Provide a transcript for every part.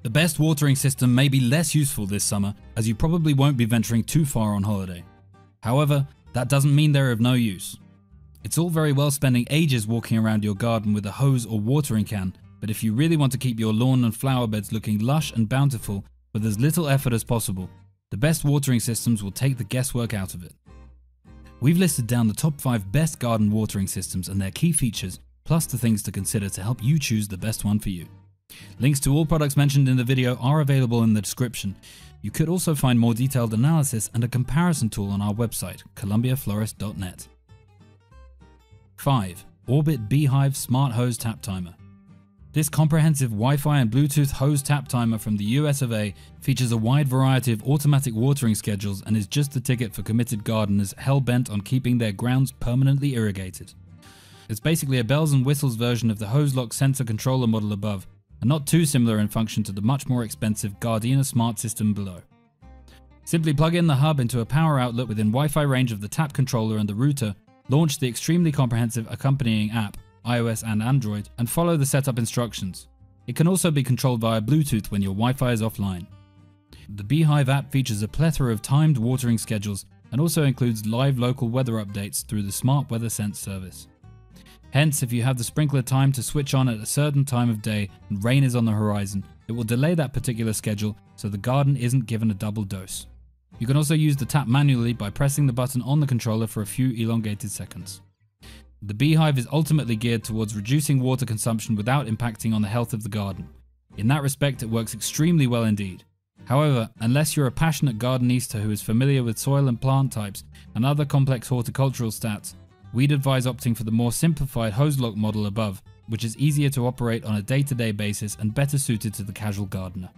The best watering system may be less useful this summer, as you probably won't be venturing too far on holiday. However, that doesn't mean they're of no use. It's all very well spending ages walking around your garden with a hose or watering can, but if you really want to keep your lawn and flower beds looking lush and bountiful with as little effort as possible, the best watering systems will take the guesswork out of it. We've listed down the top 5 best garden watering systems and their key features, plus the things to consider to help you choose the best one for you. Links to all products mentioned in the video are available in the description. You could also find more detailed analysis and a comparison tool on our website, columbiaflorist.net. 5. Orbit Beehive Smart Hose Tap Timer. This comprehensive Wi-Fi and Bluetooth hose tap timer from the US of A features a wide variety of automatic watering schedules and is just the ticket for committed gardeners hell-bent on keeping their grounds permanently irrigated. It's basically a bells and whistles version of the HoseLock sensor controller model above, and not too similar in function to the much more expensive Gardena smart system below. Simply plug in the hub into a power outlet within Wi-Fi range of the tap controller and the router, launch the extremely comprehensive accompanying app, iOS and Android, and follow the setup instructions. It can also be controlled via Bluetooth when your Wi-Fi is offline. The Beehive app features a plethora of timed watering schedules and also includes live local weather updates through the Smart Weather Sense service. Hence, if you have the sprinkler timed to switch on at a certain time of day and rain is on the horizon, it will delay that particular schedule so the garden isn't given a double dose. You can also use the tap manually by pressing the button on the controller for a few elongated seconds. The Beehive is ultimately geared towards reducing water consumption without impacting on the health of the garden. In that respect, it works extremely well indeed. However, unless you're a passionate gardenista who is familiar with soil and plant types and other complex horticultural stats, we'd advise opting for the more simplified HoseLock model above, which is easier to operate on a day-to-day basis and better suited to the casual gardener.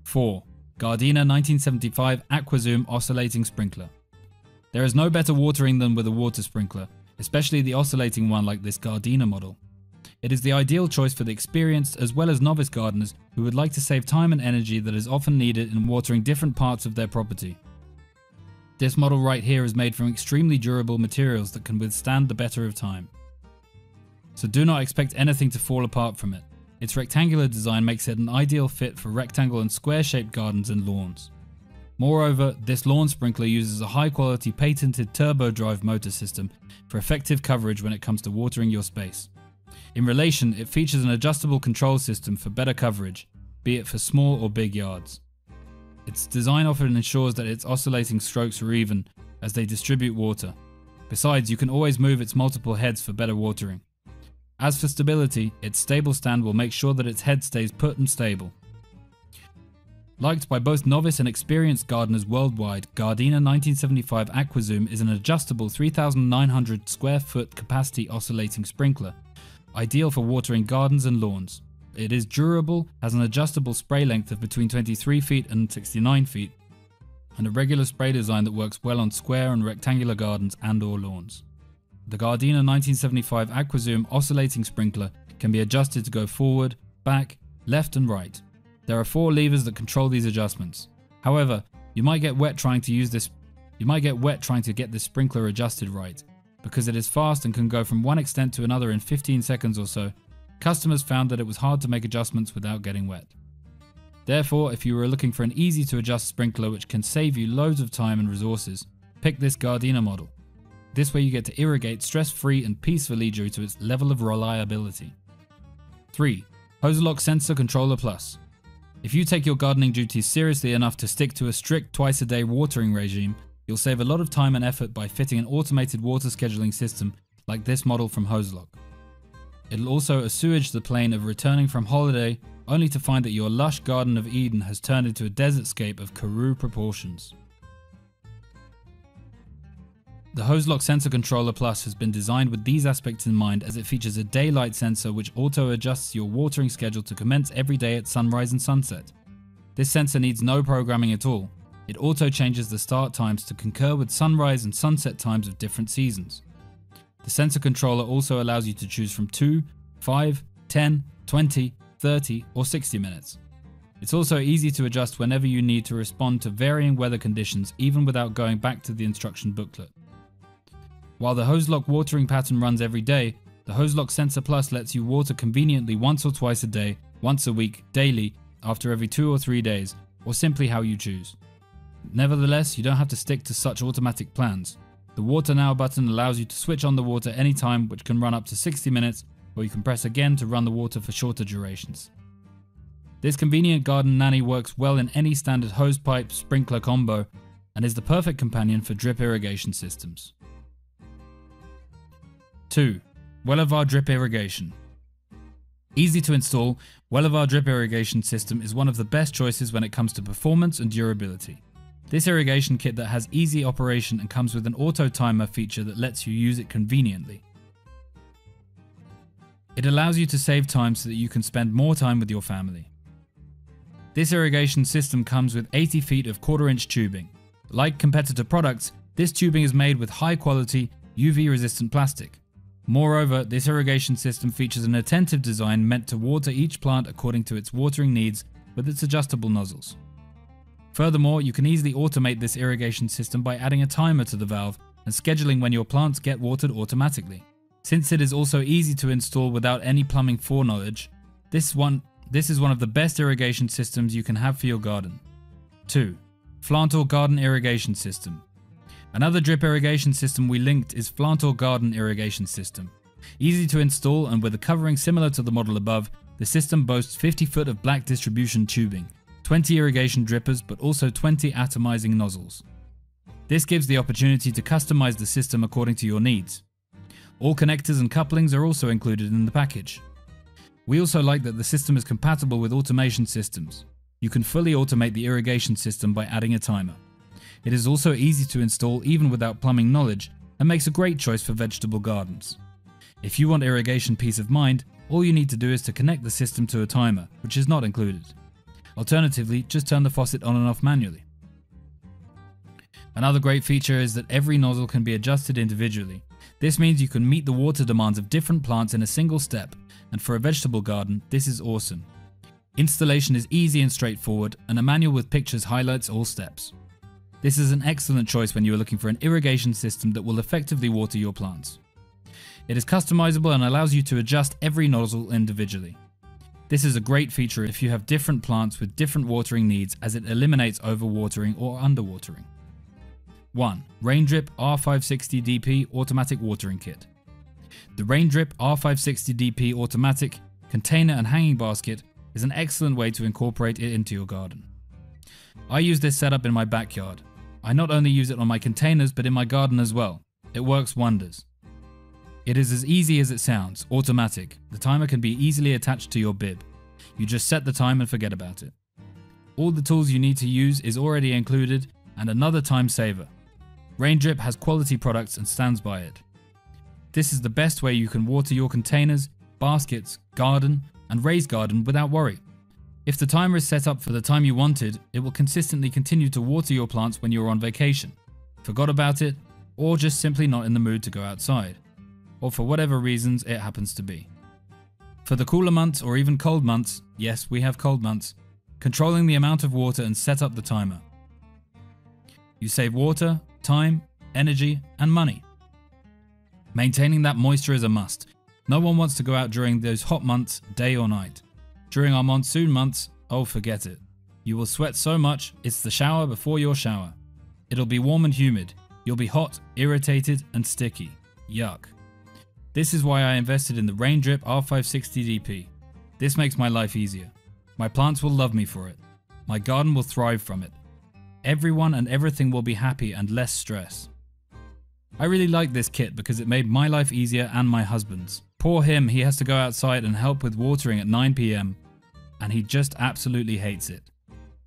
4. Gardena 1975 AquaZoom Oscillating Sprinkler. There is no better watering than with a water sprinkler, especially the oscillating one like this Gardena model. It is the ideal choice for the experienced as well as novice gardeners who would like to save time and energy that is often needed in watering different parts of their property. This model right here is made from extremely durable materials that can withstand the better of time. So do not expect anything to fall apart from it. Its rectangular design makes it an ideal fit for rectangle and square shaped gardens and lawns. Moreover, this lawn sprinkler uses a high quality patented turbo drive motor system for effective coverage when it comes to watering your space. In relation, it features an adjustable control system for better coverage, be it for small or big yards. Its design often ensures that its oscillating strokes are even as they distribute water. Besides, you can always move its multiple heads for better watering. As for stability, its stable stand will make sure that its head stays put and stable. Liked by both novice and experienced gardeners worldwide, Gardena 1975 AquaZoom is an adjustable 3,900 square foot capacity oscillating sprinkler, ideal for watering gardens and lawns. It is durable, has an adjustable spray length of between 23 feet and 69 feet, and a regular spray design that works well on square and rectangular gardens and/or lawns. The Gardena 1975 AquaZoom oscillating sprinkler can be adjusted to go forward, back, left and right. There are 4 levers that control these adjustments. However, you might get wet trying to get this sprinkler adjusted right, because it is fast and can go from one extent to another in 15 seconds or so. Customers found that it was hard to make adjustments without getting wet. Therefore, if you were looking for an easy to adjust sprinkler which can save you loads of time and resources, pick this Gardena model. This way you get to irrigate stress-free and peacefully due to its level of reliability. 3. HoseLock Sensor Controller Plus. If you take your gardening duties seriously enough to stick to a strict twice-a-day watering regime, you'll save a lot of time and effort by fitting an automated water scheduling system like this model from HoseLock. It'll also assuage the pain of returning from holiday only to find that your lush Garden of Eden has turned into a desertscape of Karoo proportions. The HoseLock Sensor Controller Plus has been designed with these aspects in mind, as it features a daylight sensor which auto-adjusts your watering schedule to commence every day at sunrise and sunset. This sensor needs no programming at all. It auto-changes the start times to concur with sunrise and sunset times of different seasons. The sensor controller also allows you to choose from 2, 5, 10, 20, 30 or 60 minutes. It's also easy to adjust whenever you need to respond to varying weather conditions, even without going back to the instruction booklet. While the HoseLock watering pattern runs every day, the HoseLock Sensor Plus lets you water conveniently once or twice a day, once a week, daily, after every 2 or 3 days, or simply how you choose. Nevertheless, you don't have to stick to such automatic plans. The Water Now button allows you to switch on the water anytime, which can run up to 60 minutes, or you can press again to run the water for shorter durations. This convenient garden nanny works well in any standard hosepipe sprinkler combo and is the perfect companion for drip irrigation systems. 2. Wellivar Drip Irrigation. Easy to install, Wellivar Drip Irrigation System is one of the best choices when it comes to performance and durability. This irrigation kit that has easy operation and comes with an auto timer feature that lets you use it conveniently. It allows you to save time so that you can spend more time with your family. This irrigation system comes with 80 feet of 1/4 inch tubing. Like competitor products, this tubing is made with high quality, UV resistant plastic. Moreover, this irrigation system features an attentive design meant to water each plant according to its watering needs with its adjustable nozzles. Furthermore, you can easily automate this irrigation system by adding a timer to the valve and scheduling when your plants get watered automatically. Since it is also easy to install without any plumbing foreknowledge, this is one of the best irrigation systems you can have for your garden. 2. Flantor Garden Irrigation System. Another drip irrigation system we linked is Flantor Garden Irrigation System. Easy to install and with a covering similar to the model above, the system boasts 50 foot of black distribution tubing, 20 irrigation drippers, but also 20 atomizing nozzles. This gives the opportunity to customize the system according to your needs. All connectors and couplings are also included in the package. We also like that the system is compatible with automation systems. You can fully automate the irrigation system by adding a timer. It is also easy to install even without plumbing knowledge and makes a great choice for vegetable gardens. If you want irrigation peace of mind, all you need to do is to connect the system to a timer, which is not included. Alternatively, just turn the faucet on and off manually. Another great feature is that every nozzle can be adjusted individually. This means you can meet the water demands of different plants in a single step, and for a vegetable garden, this is awesome. Installation is easy and straightforward, and a manual with pictures highlights all steps. This is an excellent choice when you are looking for an irrigation system that will effectively water your plants. It is customizable and allows you to adjust every nozzle individually. This is a great feature if you have different plants with different watering needs, as it eliminates overwatering or underwatering. 1. Raindrip R560DP Automatic Watering Kit. The Raindrip R560DP Automatic Container and Hanging Basket is an excellent way to incorporate it into your garden. I use this setup in my backyard. I not only use it on my containers but in my garden as well. It works wonders. It is as easy as it sounds, automatic. The timer can be easily attached to your bib. You just set the time and forget about it. All the tools you need to use is already included, and another time saver. Raindrip has quality products and stands by it. This is the best way you can water your containers, baskets, garden, and raised garden without worry. If the timer is set up for the time you wanted, it will consistently continue to water your plants when you're on vacation, forgot about it, or just simply not in the mood to go outside, or for whatever reasons it happens to be. For the cooler months or even cold months, yes, we have cold months, controlling the amount of water and set up the timer. You save water, time, energy, and money. Maintaining that moisture is a must. No one wants to go out during those hot months, day or night. During our monsoon months, oh forget it. You will sweat so much, it's the shower before your shower. It'll be warm and humid. You'll be hot, irritated, and sticky. Yuck. This is why I invested in the Raindrip R560DP. This makes my life easier. My plants will love me for it. My garden will thrive from it. Everyone and everything will be happy and less stress. I really like this kit because it made my life easier and my husband's. Poor him, he has to go outside and help with watering at 9 PM, and he just absolutely hates it.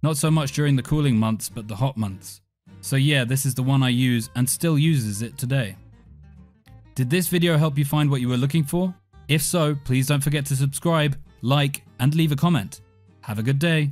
Not so much during the cooling months, but the hot months. So yeah, this is the one I use and still uses it today. Did this video help you find what you were looking for? If so, please don't forget to subscribe, like, and leave a comment. Have a good day.